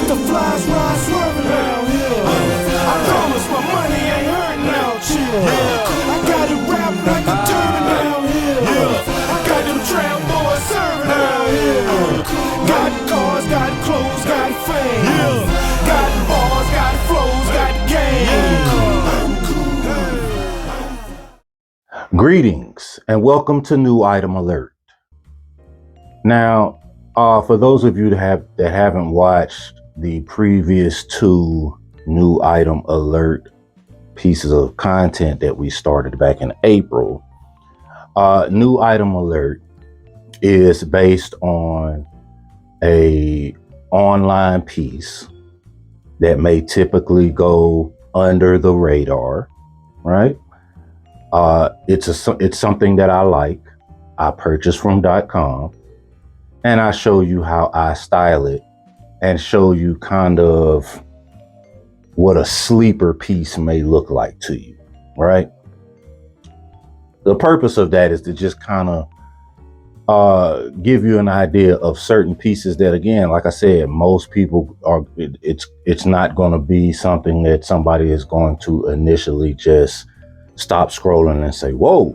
Butterflies ride swerving down here. I promise my money ain't hurting now, chill. I got it wrapped like a turban down here. I got them trap boys serving down here. Got cars, got clothes, got fame. Got bars, got flows, got game. Greetings and welcome to New Item Alert. Now, for those of you that haven't watched the previous two New Item Alert pieces of content that we started back in April, New Item Alert is based on a online piece that may typically go under the radar, right? It's something that I like. I purchased from .com, and I show you how I style it and show you kind of what a sleeper piece may look like to you, right? The purpose of that is to just kind of give you an idea of certain pieces that, again, like I said, most people are, it's not going to be something that somebody is going to initially just stop scrolling and say, whoa,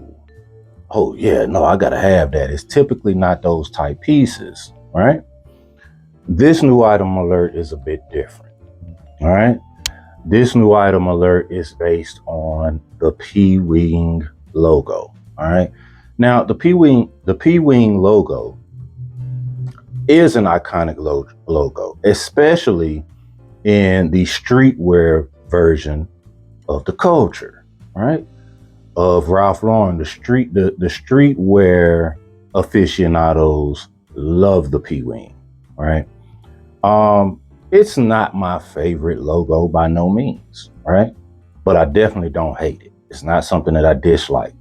oh yeah, no, I gotta have that. It's typically not those type pieces, right? This New Item Alert is a bit different, all right? This New Item Alert is based on the P-Wing logo, all right? Now, the P-Wing logo is an iconic logo, especially in the streetwear version of the culture, right? Of Ralph Lauren. The streetwear aficionados love the P-Wing, right? It's not my favorite logo by no means, right? But I definitely don't hate it. It's not something that I dislike.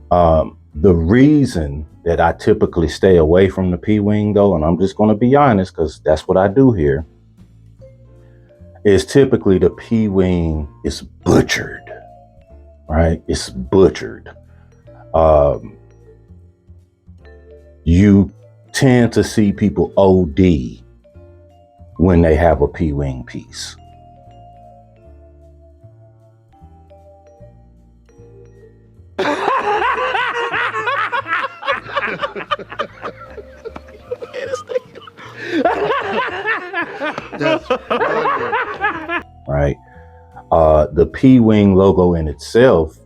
The reason that I typically stay away from the P-Wing, though, and I'm just going to be honest because that's what I do here, is typically the P-Wing is butchered, right? It's butchered. You tend to see people OD when they have a P-Wing piece. Right? The P-Wing logo in itself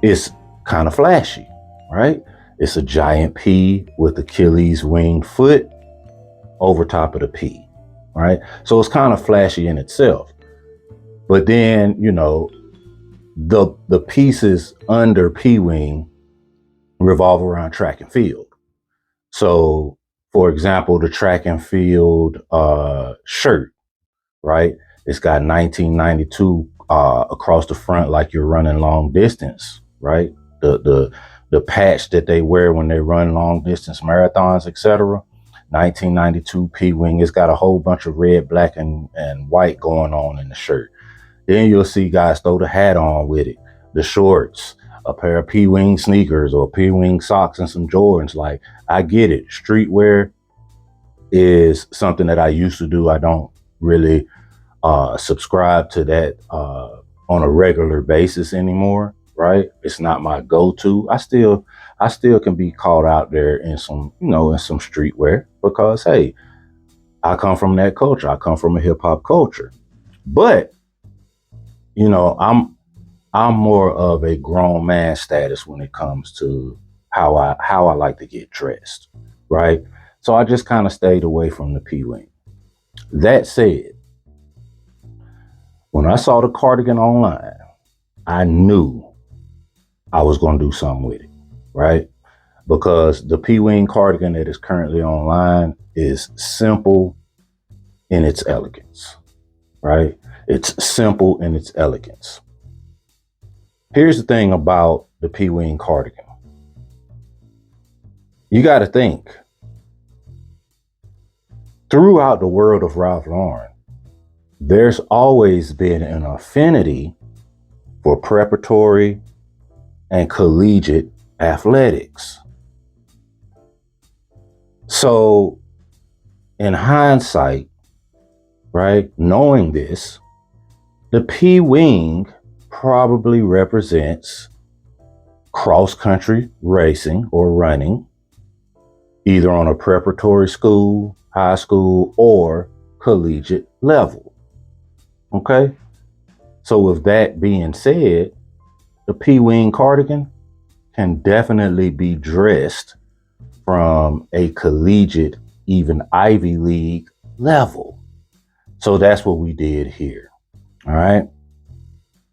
is kind of flashy, right? It's a giant P with Achilles winged foot over top of the P, right? So it's kind of flashy in itself. But then, you know, the pieces under P-Wing revolve around track and field. So, for example, the track and field shirt, right? It's got 1992 across the front, like you're running long distance, right? The patch that they wear when they run long distance marathons, etc. 1992 P-Wing. It's got a whole bunch of red, black, and white going on in the shirt. Then you'll see guys throw the hat on with it, the shorts, a pair of P-Wing sneakers or P-Wing socks and some Jordans. Like, I get it. Streetwear is something that I used to do. I don't really subscribe to that on a regular basis anymore, right? It's not my go-to. I still can be caught out there in some, in some streetwear because, hey, I come from that culture. I come from a hip hop culture. But, I'm more of a grown man status when it comes to how I like to get dressed, right? So I just kind of stayed away from the P-Wing. That said, when I saw the cardigan online, I knew I was going to do something with it, right? Because the P-Wing cardigan that is currently online is simple in its elegance, right? It's simple in its elegance. Here's the thing about the P-Wing cardigan. You got to think, throughout the world of Ralph Lauren, there's always been an affinity for preparatory and collegiate athletics. So in hindsight, right, knowing this, the P-wing probably represents cross-country racing or running, either on a preparatory school, high school, or collegiate level. Okay? So with that being said, the P-wing cardigan can definitely be dressed from a collegiate, even Ivy League level. So that's what we did here. All right.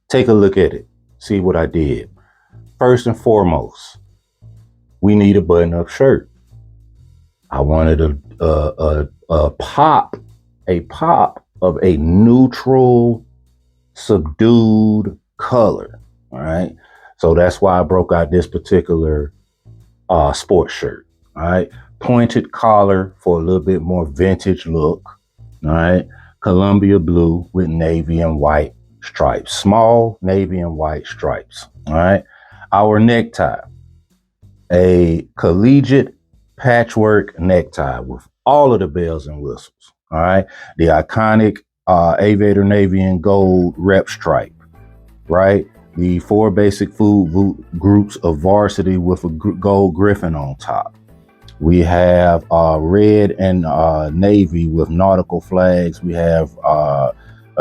Take a look at it. See what I did. First and foremost, we need a button-up shirt. I wanted a pop of a neutral, subdued color. All right. So that's why I broke out this particular sports shirt. All right. Pointed collar for a little bit more vintage look. All right. Columbia blue with navy and white stripes. Small navy and white stripes. All right. Our necktie. A collegiate patchwork necktie with all of the bells and whistles. All right. The iconic aviator navy and gold rep stripe. Right. The 4 basic food groups of varsity with a gold griffin on top. We have red and navy with nautical flags. We have a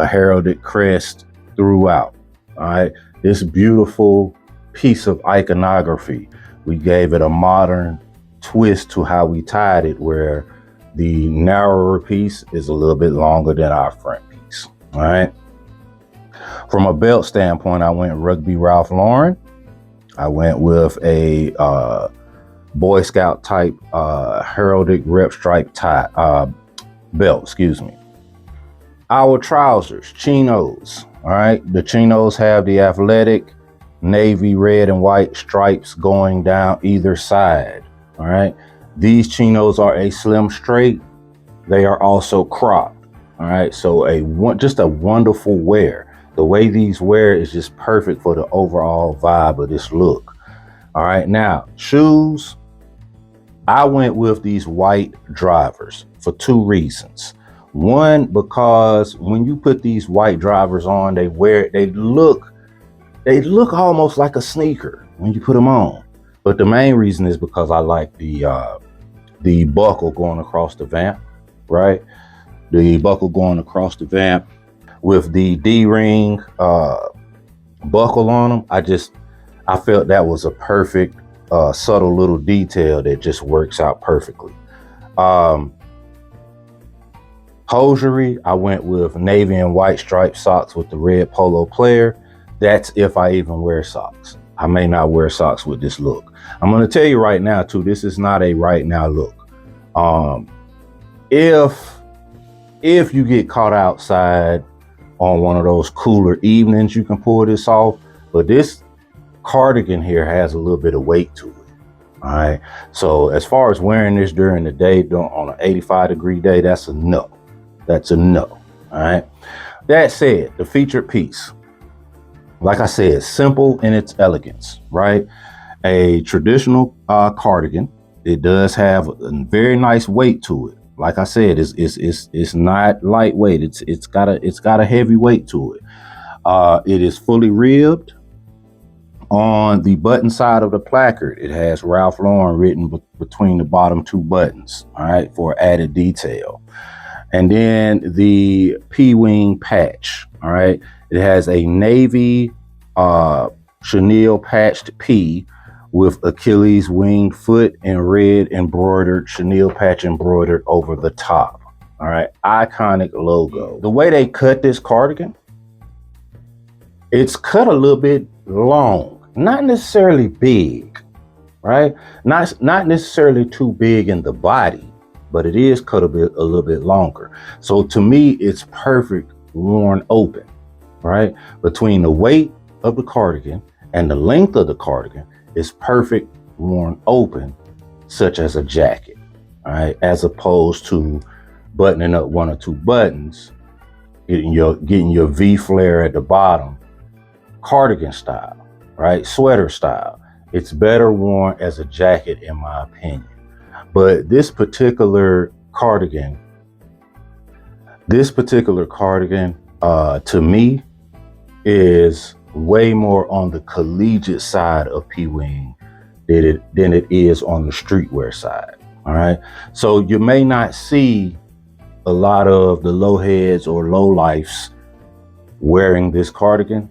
heralded crest throughout. All right. This beautiful piece of iconography. We gave it a modern twist to how we tied it, where the narrower piece is a little bit longer than our front piece. All right. From a belt standpoint, I went Rugby Ralph Lauren. I went with a Boy Scout type heraldic rep stripe tie belt, excuse me. Our trousers, chinos. All right. The chinos have the athletic navy red and white stripes going down either side. All right. These chinos are a slim straight. They are also cropped. All right. So just a wonderful wear. The way these wear is just perfect for the overall vibe of this look. All right. Now, shoes. I went with these white drivers for 2 reasons. One, because when you put these white drivers on, they look almost like a sneaker when you put them on. But the main reason is because I like the buckle going across the vamp, right? The buckle going across the vamp with the D-ring buckle on them. I felt that was a perfect subtle little detail that just works out perfectly. Hosiery, I went with navy and white striped socks with the red polo player. That's if I even wear socks. I may not wear socks with this look. I'm going to tell you right now too, this is not a right now look. If you get caught outside on one of those cooler evenings, you can pull this off. But this cardigan here has a little bit of weight to it. All right. So as far as wearing this during the day, on an 85-degree day, that's a no. That's a no. All right. That said, the featured piece, like I said, simple in its elegance, right? A traditional cardigan. It does have a very nice weight to it. Like I said, it's not lightweight. It's got a heavy weight to it. It is fully ribbed. On the button side of the placard, it has Ralph Lauren written between the bottom 2 buttons, all right, for added detail. And then the P-wing patch, all right, it has a navy chenille patched P with Achilles winged foot and red embroidered chenille patch embroidered over the top. All right, iconic logo. The way they cut this cardigan, it's cut a little bit long, not necessarily big, right? Not necessarily too big in the body, but it is cut a little bit longer. So to me, it's perfect worn open, right? Between the weight of the cardigan and the length of the cardigan, it's perfect worn open, such as a jacket, all right? As opposed to buttoning up 1 or 2 buttons, getting your V flare at the bottom, cardigan style, right? Sweater style. It's better worn as a jacket, in my opinion. But this particular cardigan This particular cardigan, to me, is way more on the collegiate side of P-Wing than it is on the streetwear side. All right. So you may not see a lot of the low heads or low lifes wearing this cardigan.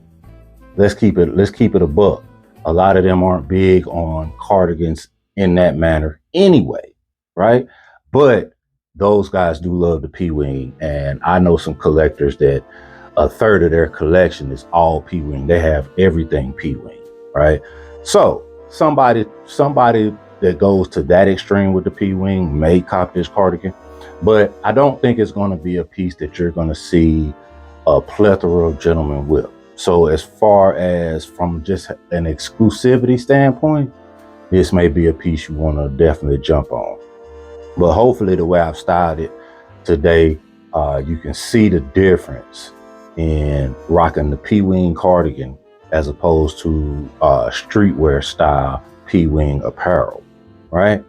Let's keep it a buck. A lot of them aren't big on cardigans in that manner anyway, right? But those guys do love the P-Wing, and I know some collectors that a third of their collection is all P-Wing. They have everything P-Wing, right? So somebody that goes to that extreme with the P-Wing may cop this cardigan, but I don't think it's going to be a piece that you're going to see a plethora of gentlemen with. So as far as from just an exclusivity standpoint, this may be a piece you want to definitely jump on. But hopefully the way I've styled it today, you can see the difference in rocking the P-Wing cardigan as opposed to streetwear style P-Wing apparel, right?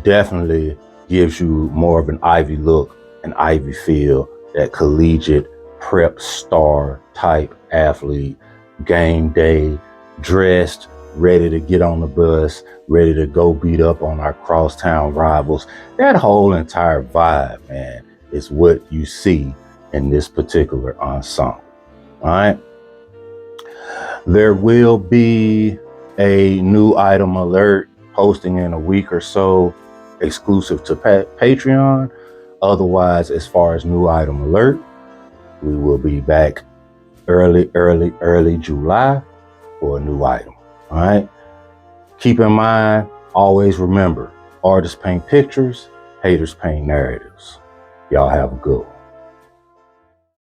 Definitely gives you more of an Ivy look, an Ivy feel, that collegiate prep star type athlete, game day, dressed, ready to get on the bus, ready to go beat up on our crosstown rivals. That whole entire vibe, man, is what you see in this particular ensemble. All right. There will be a new item alert posting in a week or so, exclusive to Patreon. Otherwise, as far as new item alert, we will be back early July for a new item. All right. Keep in mind, always remember, artists paint pictures, haters paint narratives. Y'all have a good one.